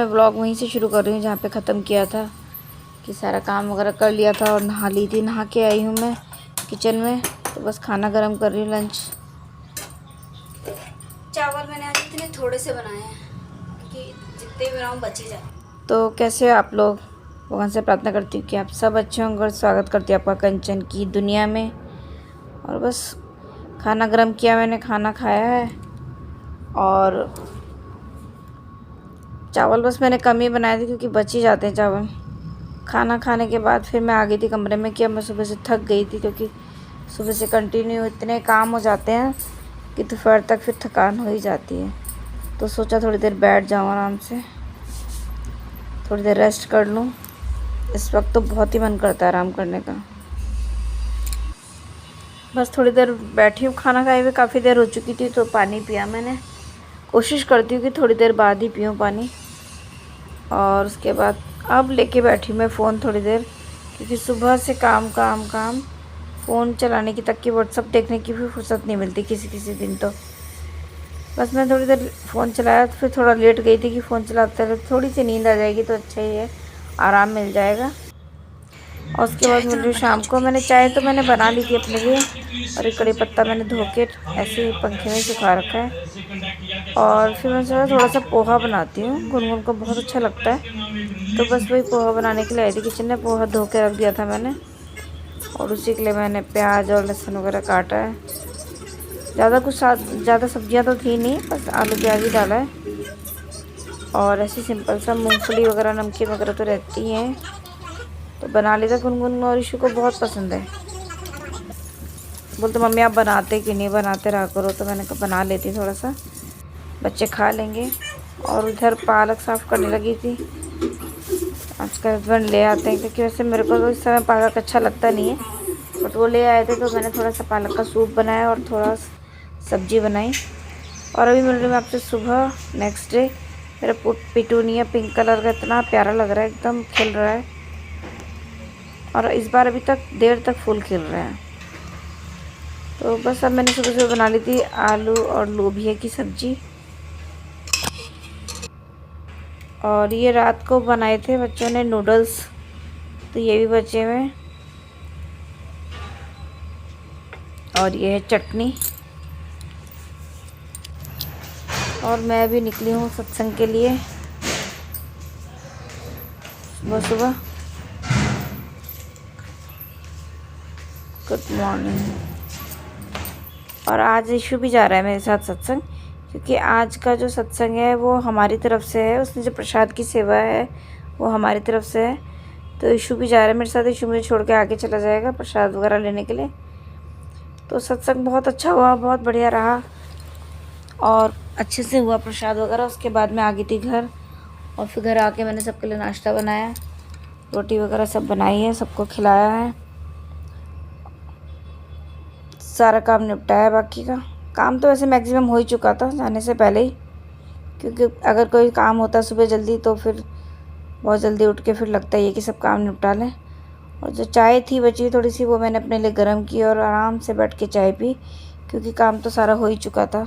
मैं व्लॉग वहीं से शुरू कर रही हूँ जहाँ पे ख़त्म किया था, कि सारा काम वगैरह कर लिया था और नहा ली थी। नहा के आई हूँ मैं किचन में, तो बस खाना गर्म कर रही हूँ, लंच। चावल मैंने आज इतने थोड़े से बनाए हैं क्योंकि जितने भी बनाऊँ बच ही जाए। तो कैसे हो आप लोग? भगवान से प्रार्थना करती हूँ कि आप सब अच्छे होंगे और स्वागत करती हूँ आपका कंचन की दुनिया में। और बस खाना गर्म किया, मैंने खाना खाया है। और चावल बस मैंने कम ही बनाए थे क्योंकि बच ही जाते हैं चावल। खाना खाने के बाद फिर मैं आ गई थी कमरे में, कि अब मैं सुबह से थक गई थी क्योंकि सुबह से कंटिन्यू इतने काम हो जाते हैं कि दोपहर तक फिर थकान हो ही जाती है। तो सोचा थोड़ी देर बैठ जाऊँ आराम से, थोड़ी देर रेस्ट कर लूँ। इस वक्त तो बहुत ही मन करता है आराम करने का। बस थोड़ी देर बैठी हूँ, खाना खाए हुए काफ़ी देर हो चुकी थी, तो पानी पिया मैंने। कोशिश करती हूँ कि थोड़ी देर बाद ही पीऊँ पानी। और उसके बाद अब लेके बैठी मैं फ़ोन थोड़ी देर, क्योंकि सुबह से काम काम काम, फ़ोन चलाने की तक की, व्हाट्सअप देखने की भी फुर्सत नहीं मिलती किसी किसी दिन। तो बस मैं थोड़ी देर फ़ोन चलाया, तो फिर थोड़ा लेट गई थी कि फ़ोन चलाते रहे थोड़ी सी नींद आ जाएगी तो अच्छा ही है, आराम मिल जाएगा। और उसके बाद चाय तो मैं मुझे बना शाम को चुकी मैंने थी। चाय तो मैंने बना ली थी अपने लिए, और एक कड़ी पत्ता मैंने धो के ऐसे ही पंखे में सुखा रखा है। और फिर मैं सोचा थोड़ा सा पोहा बनाती हूँ, गुनगुन को बहुत अच्छा लगता है। तो बस वही पोहा बनाने के लिए आई थी किचन में। पोहा धो के रख दिया था मैंने, और उसी के लिए मैंने प्याज और लहसुन वगैरह काटा है। ज़्यादा सब्जियां तो थी नहीं, बस आलू प्याज ही डाला है। और ऐसी सिंपल सा मूंगफली वगैरह नमकीन वगैरह तो रहती हैं, तो बना लेता। गुनगुन और ईशू को बहुत पसंद है, बोलते मम्मी आप बनाते कि नहीं, बनाते रहा करो। तो मैंने कहा बना लेती, थोड़ा सा बच्चे खा लेंगे। और उधर पालक साफ़ करने लगी थी। आज का हस्बैंड ले आते हैं, क्योंकि वैसे मेरे को तो इस समय पालक अच्छा लगता नहीं है, बट वो ले आए थे तो मैंने थोड़ा सा पालक का सूप बनाया और थोड़ा सब्जी बनाई। और अभी मिल रही मैं आपसे सुबह, नेक्स्ट डे। मेरा पिटूनिया पिंक कलर का इतना प्यारा लग रहा है, एकदम खिल रहा है। और इस बार अभी तक देर तक फूल खिल रहे हैं। तो बस अब मैंने सुबह सुबह बना ली थी आलू और लोबिया की सब्ज़ी। और ये रात को बनाए थे बच्चों ने नूडल्स, तो ये भी बचे हुए। और ये है चटनी। और मैं भी निकली हूँ सत्संग के लिए सुबह सुबह। Good morning. और आज इशू भी जा रहा है मेरे साथ सत्संग, क्योंकि आज का जो सत्संग है वो हमारी तरफ से है। उसमें जो प्रसाद की सेवा है वो हमारी तरफ से है। तो इशू भी जा रहा है मेरे साथ। इशू मुझे छोड़ के आगे चला जाएगा प्रसाद वगैरह लेने के लिए। तो सत्संग बहुत अच्छा हुआ, बहुत बढ़िया रहा, और अच्छे से हुआ प्रसाद वगैरह। उसके बाद मैं आ गई थी घर, और फिर घर आके मैंने सबके लिए नाश्ता बनाया, रोटी वगैरह सब बनाई है, सबको खिलाया है, सारा काम निपटाया। बाकी का काम तो वैसे मैक्सिमम हो ही चुका था जाने से पहले ही, क्योंकि अगर कोई काम होता सुबह जल्दी तो फिर बहुत जल्दी उठ के फिर लगता ही है कि सब काम निपटा लें। और जो चाय थी बची थोड़ी सी, वो मैंने अपने लिए गर्म की और आराम से बैठ के चाय पी, क्योंकि काम तो सारा हो ही चुका था।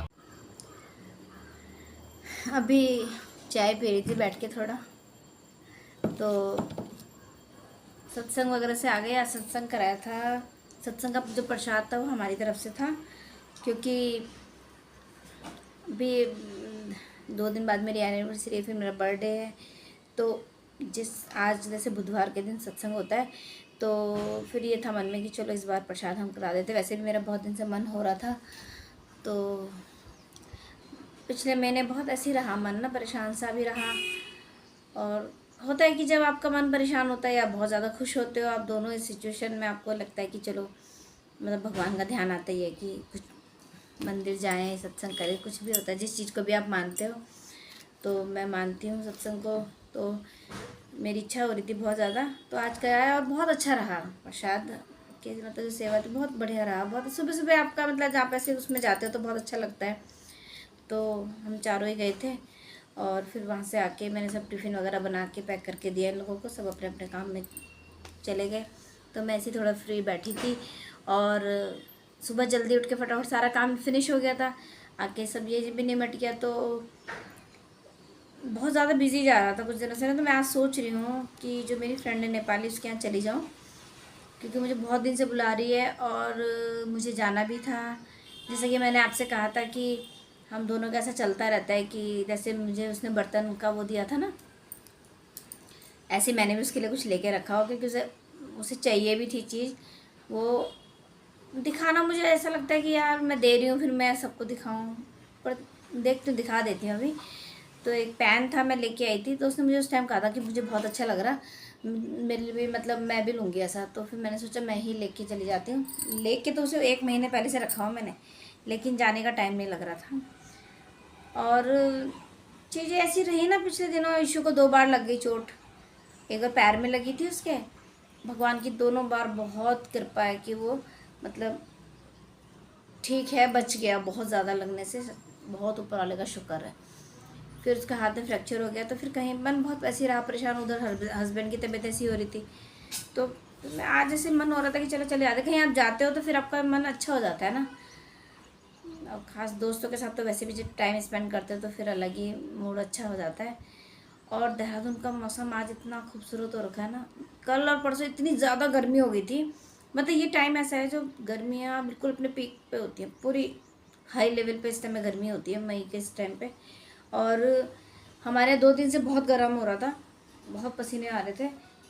अभी चाय पी रही थी बैठ के थोड़ा, तो सत्संग वगैरह से आ गए। आज सत्संग कराया था। सत्संग का जो प्रसाद था वो हमारी तरफ से था, क्योंकि अभी 2 दिन बाद मेरी एनिवर्सरी है, फिर मेरा बर्थडे है। तो आज जैसे बुधवार के दिन सत्संग होता है, तो फिर ये था मन में कि चलो इस बार प्रसाद हम करा देते। वैसे भी मेरा बहुत दिन से मन हो रहा था। तो पिछले महीने बहुत ऐसे ही रहा मन ना, परेशान सा भी रहा। और होता है कि जब आपका मन परेशान होता है या बहुत ज़्यादा खुश होते हो, आप दोनों इस सिचुएशन में आपको लगता है कि चलो मतलब भगवान का ध्यान आता ही है कि कुछ मंदिर जाएं, सत्संग करें, कुछ भी होता है जिस चीज़ को भी आप मानते हो। तो मैं मानती हूँ सत्संग को, तो मेरी इच्छा हो रही थी बहुत ज़्यादा। तो आज कराया और बहुत अच्छा रहा प्रसाद की, मतलब जो सेवा थी बहुत बढ़िया रहा। बहुत सुबह सुबह आपका मतलब आप ऐसे उसमें जाते हो तो बहुत अच्छा लगता है। तो हम चारों ही गए थे, और फिर वहाँ से आके मैंने सब टिफ़िन वगैरह बना के पैक करके दिया इन लोगों को। सब अपने अपने काम में चले गए, तो मैं ऐसे थोड़ा फ्री बैठी थी। और सुबह जल्दी उठ के फटाफट सारा काम फिनिश हो गया था। आके सब ये भी निमट गया, तो बहुत ज़्यादा बिजी जा रहा था कुछ दिनों से ना, तो मैं आज सोच रही हूँ कि जो मेरी फ्रेंड है नेपाली उसके यहाँ चली जाऊँ, क्योंकि मुझे बहुत दिन से बुला रही है और मुझे जाना भी था। जैसे कि मैंने आपसे कहा था कि हम दोनों का ऐसा चलता रहता है कि जैसे मुझे उसने बर्तन का वो दिया था ना, ऐसे मैंने भी उसके लिए कुछ लेके रखा हो, क्योंकि उसे उसे चाहिए भी थी चीज़। वो दिखाना मुझे ऐसा लगता है कि यार मैं दे रही हूँ फिर मैं सबको दिखाऊँ, पर देख तो दिखा देती हूँ अभी। तो एक पैन था, मैं लेके आई थी, तो उसने मुझे उस टाइम कहा था कि मुझे बहुत अच्छा लग रहा, मेरे लिए भी मतलब मैं भी लूँगी ऐसा। तो फिर मैंने सोचा मैं ही लेके चली जाती हूँ। लेके तो उसे 1 महीने पहले से रखा हुआ मैंने, लेकिन जाने का टाइम नहीं लग रहा था। और चीज़ें ऐसी रही ना, पिछले दिनों इशू को 2 बार लग गई चोट। एक बार पैर में लगी थी उसके, भगवान की दोनों बार बहुत कृपा है कि वो मतलब ठीक है, बच गया। बहुत ज़्यादा लगने से बहुत ऊपर वाले का शुक्र है। फिर उसका हाथ में फ्रैक्चर हो गया, तो फिर कहीं मन बहुत ऐसी रहा परेशान, उधर हस्बैंड की तबीयत ऐसी हो रही थी। तो मैं आज ऐसे मन हो रहा था कि चलो चले जाते, कहीं आप जाते हो तो फिर आपका मन अच्छा हो जाता है ना। और ख़ास दोस्तों के साथ तो वैसे भी जब टाइम स्पेंड करते हो तो फिर अलग ही मूड अच्छा हो जाता है। और देहरादून का मौसम आज इतना खूबसूरत हो रखा है ना। कल और परसों इतनी ज़्यादा गर्मी हो गई थी, मतलब ये टाइम ऐसा है जो गर्मियाँ बिल्कुल अपने पीक पे होती हैं, पूरी हाई लेवल पे इस टाइम में गर्मी होती है, मई के इस टाइम पे। और हमारे यहाँ 2 दिन से बहुत गर्म हो रहा था, बहुत पसीने आ रहे थे,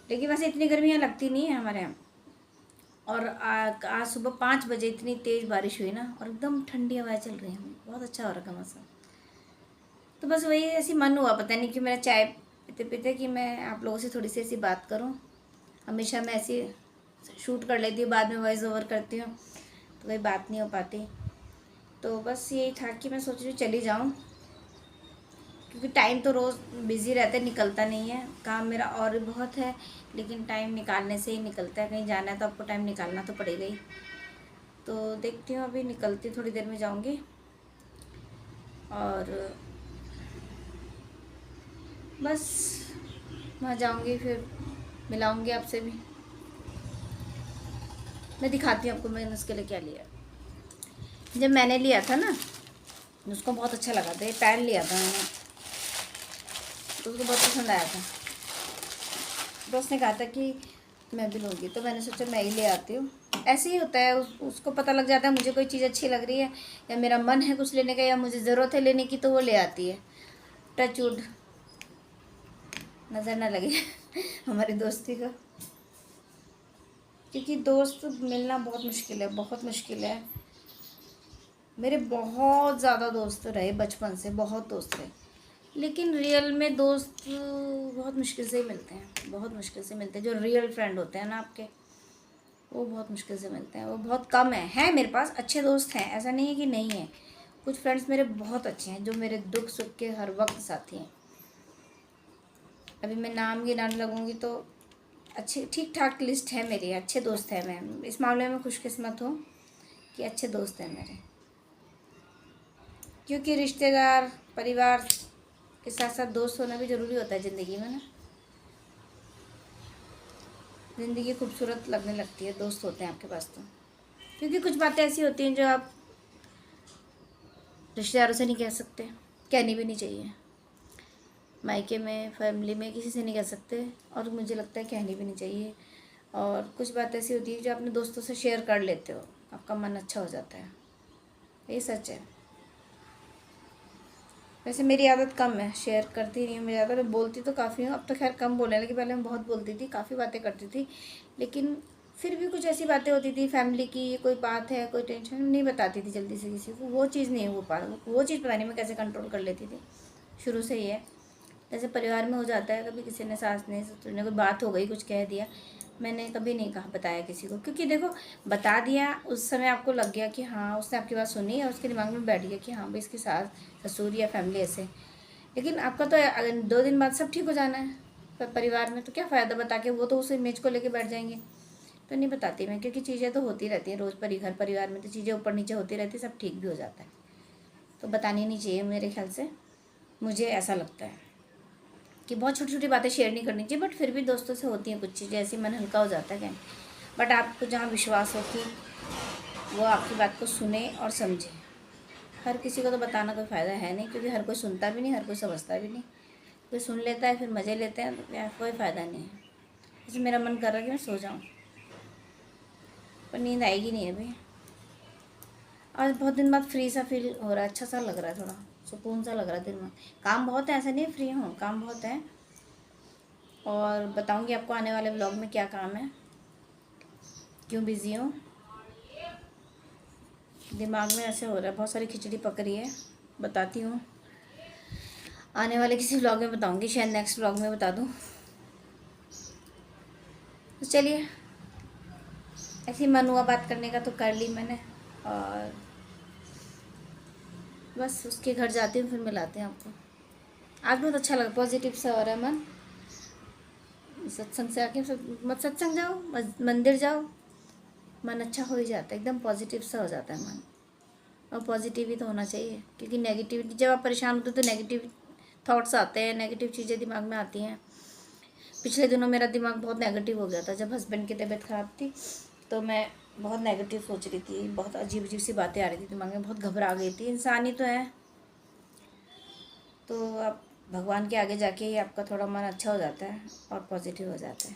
लेकिन वैसे इतनी गर्मी यहाँ लगती नहीं है हमारे यहाँ। और आज सुबह 5 बजे इतनी तेज़ बारिश हुई ना, और एकदम ठंडी हवाएं चल रही हैं, बहुत अच्छा हो रखा मौसम। तो बस वही ऐसी मन हुआ, पता नहीं कि मेरा चाय पीते पीते कि मैं आप लोगों से थोड़ी सी ऐसी बात करूं। हमेशा मैं ऐसी शूट कर लेती हूँ, बाद में वॉइस ओवर करती हूँ, तो कोई बात नहीं हो पाती। तो बस यही था कि मैं सोच रही हूँ चली जाऊँ, क्योंकि टाइम तो रोज़ बिज़ी रहते, निकलता नहीं है। काम मेरा और भी बहुत है, लेकिन टाइम निकालने से ही निकलता है। कहीं जाना है तो आपको टाइम निकालना तो पड़ेगा ही। तो देखती हूँ, अभी निकलती, थोड़ी देर में जाऊँगी और बस वहाँ जाऊँगी, फिर मिलाऊँगी आपसे भी। मैं दिखाती हूँ आपको मैंने उसके लिए क्या लिया। जब मैंने लिया था ना, उसको बहुत अच्छा लगा था। ये पैन लिया था मैंने, तो उसको बहुत पसंद आया था। तो उसने कहा था कि मैं भी लूँगी, तो मैंने सोचा मैं ही ले आती हूँ। ऐसे ही होता है, उसको पता लग जाता है मुझे कोई चीज़ अच्छी लग रही है, या मेरा मन है कुछ लेने का, या मुझे ज़रूरत है लेने की, तो वो ले आती है। टच वुड, नज़र ना लगे हमारी दोस्ती को, क्योंकि दोस्त मिलना बहुत मुश्किल है, बहुत मुश्किल है। मेरे बहुत ज़्यादा दोस्त रहे बचपन से, बहुत दोस्त रहे, लेकिन रियल में दोस्त बहुत मुश्किल से ही मिलते हैं, बहुत मुश्किल से मिलते हैं। जो रियल फ्रेंड होते हैं ना आपके, वो बहुत मुश्किल से मिलते हैं, वो बहुत कम है मेरे पास अच्छे दोस्त हैं, ऐसा नहीं है कि नहीं है। कुछ फ्रेंड्स मेरे बहुत अच्छे हैं, जो मेरे दुख सुख के हर वक्त साथी हैं। अभी मैं नाम गिनाने लगूँगी तो अच्छे ठीक ठाक लिस्ट है मेरी, अच्छे दोस्त हैं। मैं इस मामले में खुशकिस्मत हूँ कि अच्छे दोस्त हैं मेरे, क्योंकि रिश्तेदार परिवार के साथ साथ दोस्त होना भी ज़रूरी होता है ज़िंदगी में ना। ज़िंदगी खूबसूरत लगने लगती है, दोस्त होते हैं आपके पास तो। क्योंकि कुछ बातें ऐसी होती हैं जो आप रिश्तेदारों से नहीं कह सकते, कहनी भी नहीं चाहिए। मायके में, फैमिली में किसी से नहीं कह सकते, और मुझे लगता है कहनी भी नहीं चाहिए। और कुछ बात ऐसी होती है जो अपने दोस्तों से शेयर कर लेते हो, आपका मन अच्छा हो जाता है, ये सच है। वैसे मेरी आदत कम है, शेयर करती नहीं हूँ मेरी आदत, मैं बोलती तो काफ़ी हूँ, अब तो खैर कम बोलने लगी, पहले मैं बहुत बोलती थी, काफ़ी बातें करती थी। लेकिन फिर भी कुछ ऐसी बातें होती थी फैमिली की, कोई बात है, कोई टेंशन, नहीं बताती थी जल्दी से किसी को। वो चीज़ नहीं हो पा वो चीज़ पता नहीं मैं कैसे कंट्रोल कर लेती थी, शुरू से ही है। जैसे परिवार में हो जाता है, कभी किसी ने, सास ने, ससुर ने, कोई बात हो गई, कुछ कह दिया, मैंने कभी नहीं कहा बताया किसी को, क्योंकि देखो बता दिया उस समय आपको लग गया कि हाँ उसने आपकी बात सुनी, और उसके दिमाग में बैठ गया कि हाँ भाई इसकी सास ससुर या फैमिली ऐसे। लेकिन आपका तो अगर 2 दिन बाद सब ठीक हो जाना है, पर परिवार में तो क्या फ़ायदा बता के, वो तो उस इमेज को लेके बैठ जाएंगे। तो नहीं बताती मैं, क्योंकि चीज़ें तो होती रहती हैं रोज़, घर परिवार में तो चीज़ें ऊपर नीचे होती रहती, सब ठीक भी हो जाता है। तो बतानी नहीं चाहिए मेरे ख्याल से, मुझे ऐसा लगता है कि बहुत छोटी छोटी बातें शेयर नहीं करनी चाहिए, बट फिर भी दोस्तों से होती हैं कुछ चीज़ें ऐसी, मन हल्का हो जाता है क्या। बट आपको जहाँ विश्वास हो कि वो आपकी बात को सुने और समझे। हर किसी को तो बताना कोई फ़ायदा है नहीं, क्योंकि हर कोई सुनता भी नहीं, हर कोई समझता भी नहीं। कोई सुन लेता है फिर मज़े लेते हैं, तो यार कोई फ़ायदा नहीं है। जैसे मेरा मन कर रहा है कि मैं सो जाऊँ, पर नींद आएगी नहीं अभी। आज बहुत दिन बाद फ्री सा फील हो रहा है, अच्छा सा लग रहा है, थोड़ा सुकून सा लग रहा है दिन में। काम बहुत है, ऐसा नहीं फ्री हूँ, काम बहुत है। और बताऊँगी आपको आने वाले व्लॉग में क्या काम है, क्यों बिज़ी हूँ। दिमाग में ऐसे हो रहा है, बहुत सारी खिचड़ी पक रही है, बताती हूँ आने वाले किसी व्लॉग में बताऊँगी, शायद नेक्स्ट व्लॉग में बता दूँ। तो चलिए, ऐसी मन हुआ बात करने का तो कर ली मैंने, और बस उसके घर जाती हूँ, फिर मिलाते हैं आपको। आज बहुत अच्छा लगा, पॉजिटिव सा हो रहा है मन। सत्संग से आके मत सत्संग जाओ, मंदिर जाओ, मन अच्छा हो ही जाता है, एकदम पॉजिटिव सा हो जाता है मन। और पॉजिटिव ही तो होना चाहिए, क्योंकि नेगेटिविटी, जब आप परेशान होते हो तो नेगेटिव थॉट्स आते हैं, नेगेटिव चीज़ें दिमाग में आती हैं। पिछले दिनों मेरा दिमाग बहुत नेगेटिव हो गया था, जब हस्बैंड की तबीयत ख़राब थी तो मैं बहुत नेगेटिव सोच रही थी, बहुत अजीब अजीब सी बातें आ रही थी दिमाग में, बहुत घबरा गई थी। इंसान ही तो है, तो आप भगवान के आगे जाके ही आपका थोड़ा मन अच्छा हो जाता है और पॉजिटिव हो जाता है।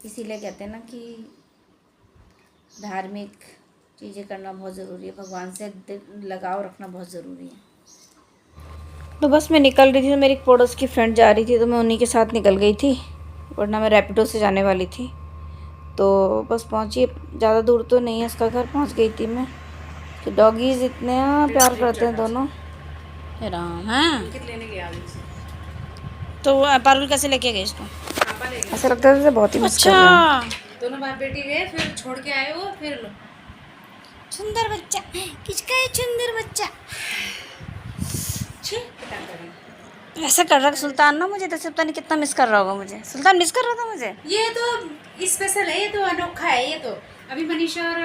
इसीलिए कहते हैं ना कि धार्मिक चीज़ें करना बहुत ज़रूरी है, भगवान से लगाव रखना बहुत ज़रूरी है। तो बस मैं निकल रही थी, तो मेरी एक पड़ोस की फ्रेंड जा रही थी, तो मैं उन्हीं के साथ निकल गई थी, वरना मैं रैपिडो से जाने वाली थी। तो बस पहुंची, ज़्यादा दूर तो नहीं है उसका घर, पहुंच गई थी मैं। कि डॉगीज़ इतने प्यार करते हैं दोनों। राम है लेने गया तो पारुल कैसे लेके गए इसको? ऐसा लगता है जैसे बहुत ही मिस कर रहे हैं। अच्छा, दोनों बाप बेटी गए, फिर छोड़ के आए वो, फिर लो। सुंदर बच्चा, किसका है सुंदर बच्चा? छी क्या करें। ऐसा कर रहा है सुल्तान ना, मुझे तो पता नहीं कितना मिस कर रहा होगा मुझे। सुल्तान मिस कर रहा था मुझे। ये तो स्पेशल है, ये तो अनोखा है। ये तो अभी मनीषा और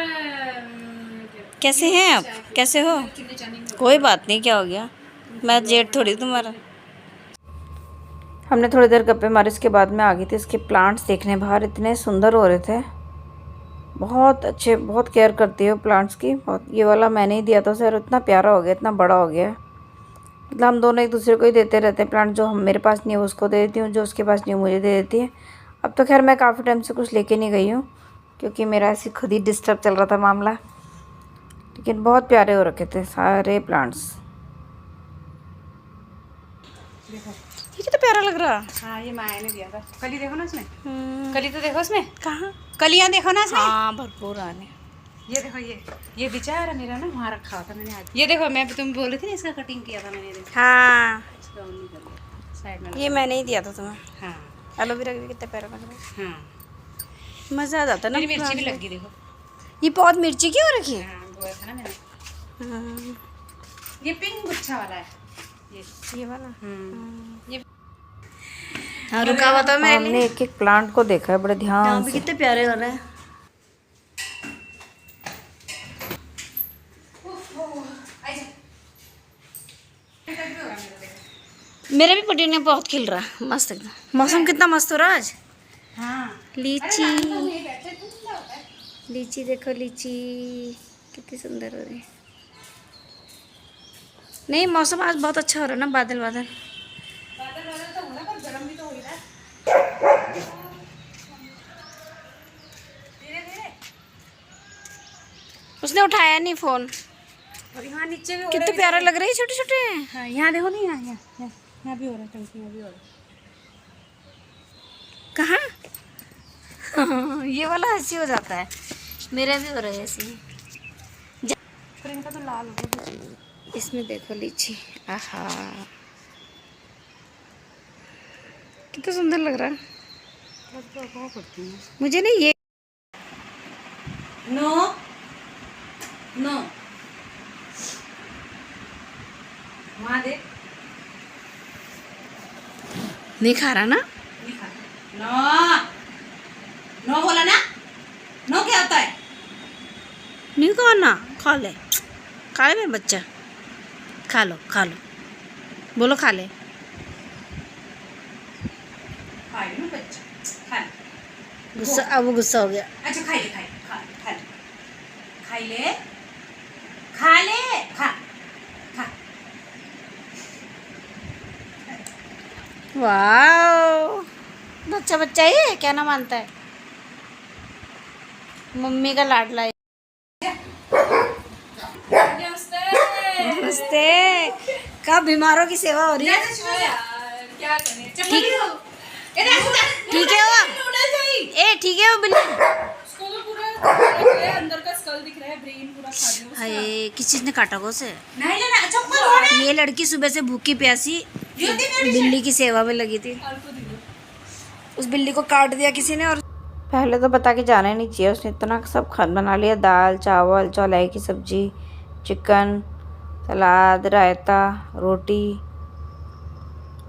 कैसे हैं आप, कैसे हो? कोई बात नहीं, क्या हो गया, मैं जेठ थोड़ी तुम्हारा। हमने थोड़ी देर गप्पे मारी, इसके बाद में आ गई थी इसके प्लांट्स देखने बाहर, इतने सुंदर हो रहे थे, बहुत अच्छे, बहुत केयर करती है प्लांट्स की बहुत। ये वाला मैंने ही दिया था सर, इतना प्यारा हो गया, इतना बड़ा हो गया। मतलब हम दोनों एक दूसरे को ही देते रहते हैं प्लांट, जो हम मेरे पास नहीं है उसको दे देती हूँ, जो उसके पास नहीं है मुझे दे देती है। अब तो खैर मैं काफ़ी टाइम से कुछ लेके नहीं गई हूँ, क्योंकि मेरा ऐसे खुद ही डिस्टर्ब चल रहा था मामला। लेकिन बहुत प्यारे हो रखे थे सारे प्लांट्स। देखो, ये कितना प्यारा लग रहा। हाँ ये माया ने दिया था। कली देखो ना उसमें, कली तो देखो उसमें, कहाँ? कलियां देखो ना उसमें। हाँ भरपूर आने। ये देखो, ये बेचारा मेरा ना वहाँ रखा था मैंने आज। ये देखो, मैं तुम बोल रही थी ना इसका कटिंग किया था मैंने, देखो हाँ इसका वो नहीं कर दिया, साइड में ये मैंने ही दिया था तुम्हें। हाँ एलोवेरा भी कितना प्यारा लग रहा है, हाँ। मज़ा आ जाता ना। मेरी मिर्ची भी लग गई देखो। ये बहुत मिर्ची की हो रखी है। हाँ बोया था ना मैंने। हाँ, ये पिंक गुच्छा वाला है ये वाला। ये हाँ रुका हुआ था मेरे हमने लिए। एक एक प्लांट को देखा है बड़े ध्यान यहाँ भी से। कितने प्यारे हो रहे हैं। मेरा भी पुदीना बहुत खिल रहा है, मस्त एकदम। मौसम कितना मस्त हो रहा है आज। हाँ लीची, लीची देखो, लीची कितनी सुंदर हो रही है। नहीं मौसम आज बहुत अच्छा हो रहा है ना, बादल बादल। तो हो रहा पर गर्म भी तो हो ही रहा है। धीरे धीरे। उसने उठाया नहीं फोन। और यहाँ नीचे भी हो कितने प्यारे लग रहे हैं, छोटे छोटे। हाँ यहाँ देखो ना, यहाँ भी हो रहा है, टंकी में भी हो रहा है। कहाँ? हाँ, ये वाला ऐसे हो जाता है, मेरा भी हो रहा है ऐसे। पर इनका तो लाल हो गया। इसमें देखो लीची, आहा कितना सुंदर लग रहा है। बहुत पड़ती है। मुझे नहीं ये नो नो वहाँ देख, नहीं खा रहा ना। नहीं खा। नो नो बोला ना, नो क्या होता है? नहीं खाना, खा ले, खा ले मेरा बच्चा, खा लो खा लो, बोलो खा ले। खाए ना बच्चा, खा ले। गुस्सा, अब वो गुस्सा हो गया। अच्छा खाइए, खाइए, खा ले, खाई ले, खा ले, खा खा। वाह, बच्चा बच्चा ही है, क्या ना मानता है, मम्मी का लाडला है। नमस्ते। कब बीमारों की सेवा हो रही है? ठीक है वो, ठीक है वो बिल्ली। अंदर का स्कल दिख रहा है, ब्रेन पूरा खा दिया। हाय, किस चीज ने काटा को उसे? नहीं लेना, चप्पल ये लड़की सुबह से भूखी प्यासी बिल्ली की सेवा में लगी थी, उस बिल्ली को काट दिया किसी ने। और पहले तो बता के जाना ही नहीं चाहिए, उसने इतना सब खाना बना लिया, दाल चावल चौलाई की सब्जी, चिकन, सलाद, रायता, रोटी,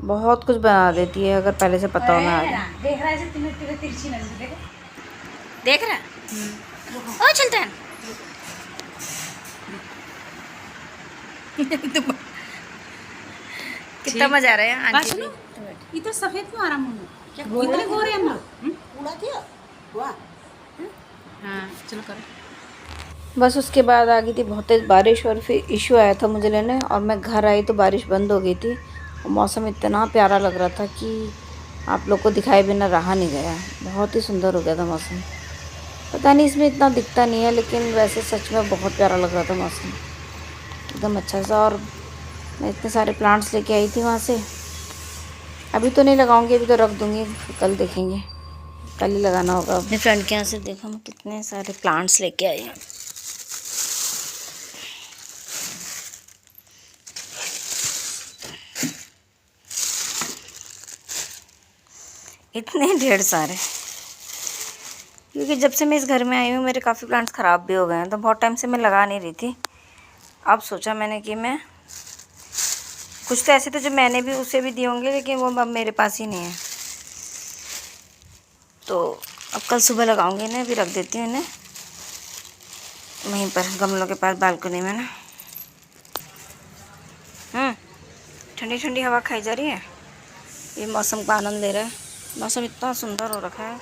बहुत कुछ बना देती है अगर पहले से पता हो। मैं देख रहा है तुम्हें तिरछी नजर देखो। देख रहा ओ चलता है। कितना मजा आ रहा है आंटी सुनो, भी। ये तो सफेद क्यों आ रहा मुंह में? इतने गोरे हम लोग। हाँ चलो करो। बस उसके बाद आ गई थी बहुत तेज़ बारिश और फिर इशू आया था मुझे लेने, और मैं घर आई तो बारिश बंद हो गई थी और मौसम इतना प्यारा लग रहा था कि आप लोग को दिखाई बिना रहा नहीं गया। बहुत ही सुंदर हो गया था मौसम। पता नहीं इसमें इतना दिखता नहीं है, लेकिन वैसे सच में बहुत प्यारा लग रहा था मौसम, एकदम अच्छा सा। और मैं इतने सारे प्लांट्स लेके आई थी वहाँ से। अभी तो नहीं लगाऊंगी, अभी तो रख दूँगी, कल देखेंगे, कल ही लगाना होगा। अपने फ्रेंड के यहाँ से देखो मैं कितने सारे प्लांट्स लेके आई हूँ। इतने ढेर सारे, क्योंकि जब से मैं इस घर में आई हूँ मेरे काफ़ी प्लांट्स ख़राब भी हो गए हैं, तो बहुत टाइम से मैं लगा नहीं रही थी। अब सोचा मैंने कि मैं कुछ तो ऐसे तो जो मैंने भी उसे भी दिए होंगे, लेकिन वो अब मेरे पास ही नहीं है, तो अब कल सुबह लगाऊंगी इन्हें। अभी रख देती हूँ इन्हें वहीं पर गमलों के पास बालकनी में ना। ठंडी ठंडी हवा खाई जा रही है, ये मौसम का आनंद ले रहा है। मौसम इतना सुंदर हो रखा है।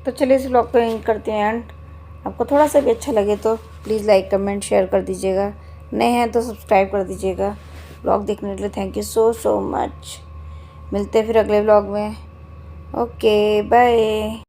तो चलिए इस व्लॉग को एंड करते हैं एंड। आपको थोड़ा सा भी अच्छा लगे तो प्लीज़ लाइक कमेंट शेयर कर दीजिएगा, नए हैं तो सब्सक्राइब कर दीजिएगा। व्लॉग देखने के लिए थैंक यू सो मच। मिलते हैं फिर अगले व्लॉग में। Okay bye.